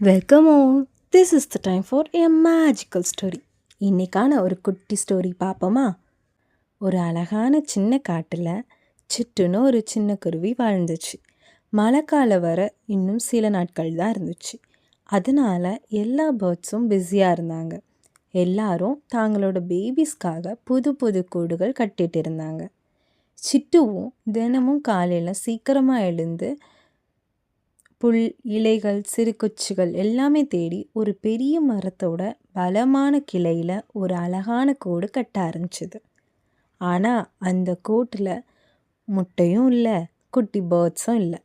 Welcome all. This is the time for a magical story. இன்னைக்கான ஒரு குட்டி story பார்ப்போமா? ஒரு அழகான சின்ன காட்டில் சிட்டுன்னு ஒரு சின்ன குருவி வாழ்ந்துச்சு. மழைக்காலம் வர இன்னும் சில நாட்கள் தான் இருந்துச்சு. அதனால் எல்லா பேர்ட்ஸும் பிஸியாக இருந்தாங்க. எல்லாரும் தங்களோட பேபிஸ்க்காக புது புது கூடுகள் கட்டிட்டு இருந்தாங்க. சிட்டுவும் தினமும் காலையில் சீக்கிரமாக எழுந்து புல், இலைகள், சிறு குச்சிகள் எல்லாமே தேடி ஒரு பெரிய மரத்தோட பலமான கிளையில் ஒரு அழகான கூடு கட்ட ஆரம்பிச்சிது. ஆனால் அந்த கூட்டில் முட்டையும் இல்லை, குட்டி பேர்ட்ஸும் இல்லை.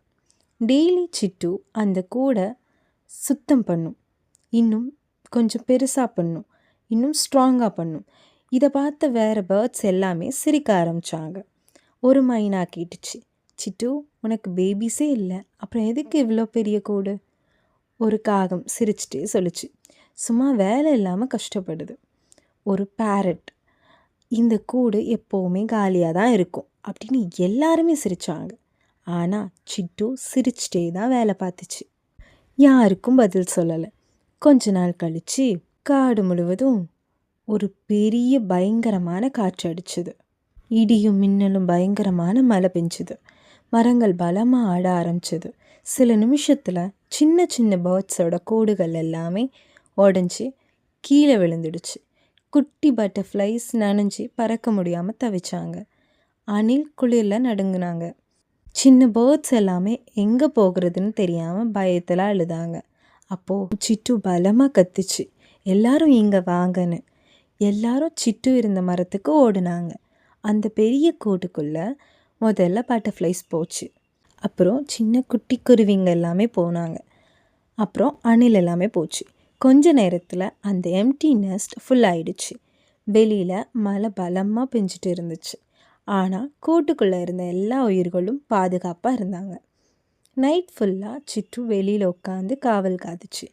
டெய்லி சிட்டு அந்த கூடை சுத்தம் பண்ணும், இன்னும் கொஞ்சம் பெருசாக பண்ணும், இன்னும் ஸ்ட்ராங்காக பண்ணும். இதை பார்த்த வேறு பேர்ட்ஸ் எல்லாமே சிரிக்க ஆரம்பித்தாங்க. ஒரு மைனா கேட்டுச்சு, சிட்டு, உனக்கு பேபிஸே இல்லை, அப்புறம் எதுக்கு இவ்வளோ பெரிய கூடு? ஒரு காகம் சிரிச்சிட்டே சொல்லிச்சு, சும்மா வேலை இல்லாமல் கஷ்டப்படுது. ஒரு பேரட், இந்த கூடு எப்போவுமே காலியாக தான் இருக்கும் அப்படின்னு எல்லாருமே சிரித்தாங்க. ஆனால் சிட்டு சிரிச்சிட்டே தான் வேலை பார்த்துச்சு. யாருக்கும் பதில் சொல்லலை. கொஞ்ச நாள் கழித்து காடு முழுவதும் ஒரு பெரிய பயங்கரமான காற்று அடிச்சுது. இடியும் மின்னலும் பயங்கரமான மழை பெஞ்சுது. மரங்கள் பலமாக ஆட ஆரம்பிச்சது. சில நிமிஷத்தில் சின்ன சின்ன பேர்ட்ஸோட கூடுகள் எல்லாமே உடஞ்சி கீழே விழுந்துடுச்சு. குட்டி பட்டர்ஃப்ளைஸ் நனைஞ்சி பறக்க முடியாமல் தவிச்சாங்க. அணில் குளிரில் நடுங்கினாங்க. சின்ன பேர்ட்ஸ் எல்லாமே எங்கே போகிறதுன்னு தெரியாமல் பயத்தில் அழுதாங்க. அப்போது சிட்டு பலமாக கத்துச்சு, எல்லாரும் இங்கே வாங்கன்னு. எல்லாரும் சிட்டு இருந்த மரத்துக்கு ஓடுனாங்க. அந்த பெரிய கூட்டுக்குள்ளே முதல்ல பட்டர்ஃப்ளைஸ் போச்சு. அப்புறம் சின்ன குட்டி குருவிங்க எல்லாமே போனாங்க. அப்புறம் அணில் எல்லாமே போச்சு. கொஞ்ச நேரத்தில் அந்த எம்டி நெஸ்ட் ஃபுல் ஆயிடுச்சு. வெளியில் மழை பலமாக பெஞ்சிட்டு இருந்துச்சு. ஆனால் கூட்டுக்குள்ளே இருந்த எல்லா உயிர்களும் பாதுகாப்பாக இருந்தாங்க. நைட் ஃபுல்லாக சிட்டு வெளியில் உட்காந்து காவல் காத்துச்சு.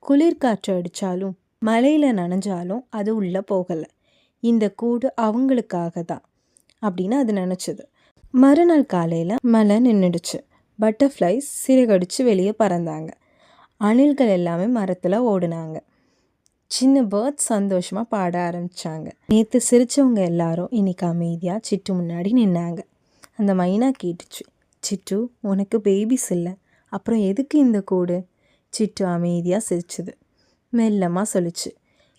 குளிர் காற்று அடித்தாலும் மழையில் நனைஞ்சாலும் அது உள்ளே போகலை. இந்த கூடு அவங்களுக்காக தான் அப்படின்னு அது நினச்சிது. மறுநாள் காலையில் மழை நின்றுடுச்சு. பட்டர்ஃப்ளைஸ் சிறகடிச்சு வெளியே பறந்தாங்க. அணில்கள் எல்லாமே மரத்தில் ஓடுனாங்க. சின்ன பேர்ட்ஸ் சந்தோஷமாக பாட ஆரம்பித்தாங்க. நேற்று சிரித்தவங்க எல்லாரும் இன்னைக்கு அமைதியாக சிட்டு முன்னாடி நின்னாங்க. அந்த மைனா கேட்டுச்சு, சிட்டு, உனக்கு பேபிஸ் இல்லை, அப்புறம் எதுக்கு இந்த கூடு? சிட்டு அமைதியாக சிரிச்சுது. மெல்லமாக சொல்லிச்சு,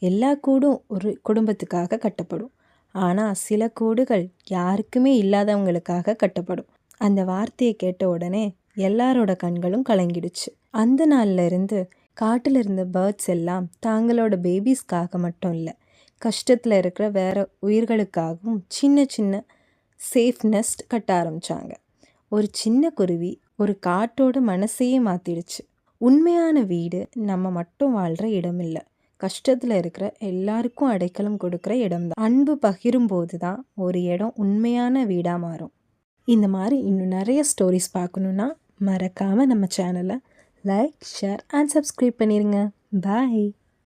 எல்லா கூடும் ஒரு குடும்பத்துக்காக கட்டப்படும், ஆனால் சில கூடுகள் யாருக்குமே இல்லாதவங்களுக்காக கட்டப்படும். அந்த வார்த்தையை கேட்ட உடனே எல்லாரோட கண்களும் கலங்கிடுச்சு. அந்த நாளில் இருந்து காட்டில் இருந்த பேர்ட்ஸ் எல்லாம் தாங்களோட பேபிஸ்க்காக மட்டும் இல்லை, கஷ்டத்தில் இருக்கிற வேறு உயிர்களுக்காகவும் சின்ன சின்ன சேஃப் நெஸ்ட் கட்ட ஆரம்பித்தாங்க. ஒரு சின்ன குருவி ஒரு காட்டோட மனசையே மாற்றிடுச்சு. உண்மையான வீடு நம்ம மட்டும் வாழ்கிற இடம் இல்லை, கஷ்டத்தில் இருக்கிற எல்லாருக்கும் அடைக்கலம் கொடுக்குற இடம் தான். அன்பு பகிரும்போது தான் ஒரு இடம் உண்மையான வீடாக மாறும். இந்த மாதிரி இன்னும் நிறைய ஸ்டோரிஸ் பார்க்கணுன்னா மறக்காமல் நம்ம சேனலை லைக், ஷேர் அண்ட் சப்ஸ்கிரைப் பண்ணிடுங்க. பாய்.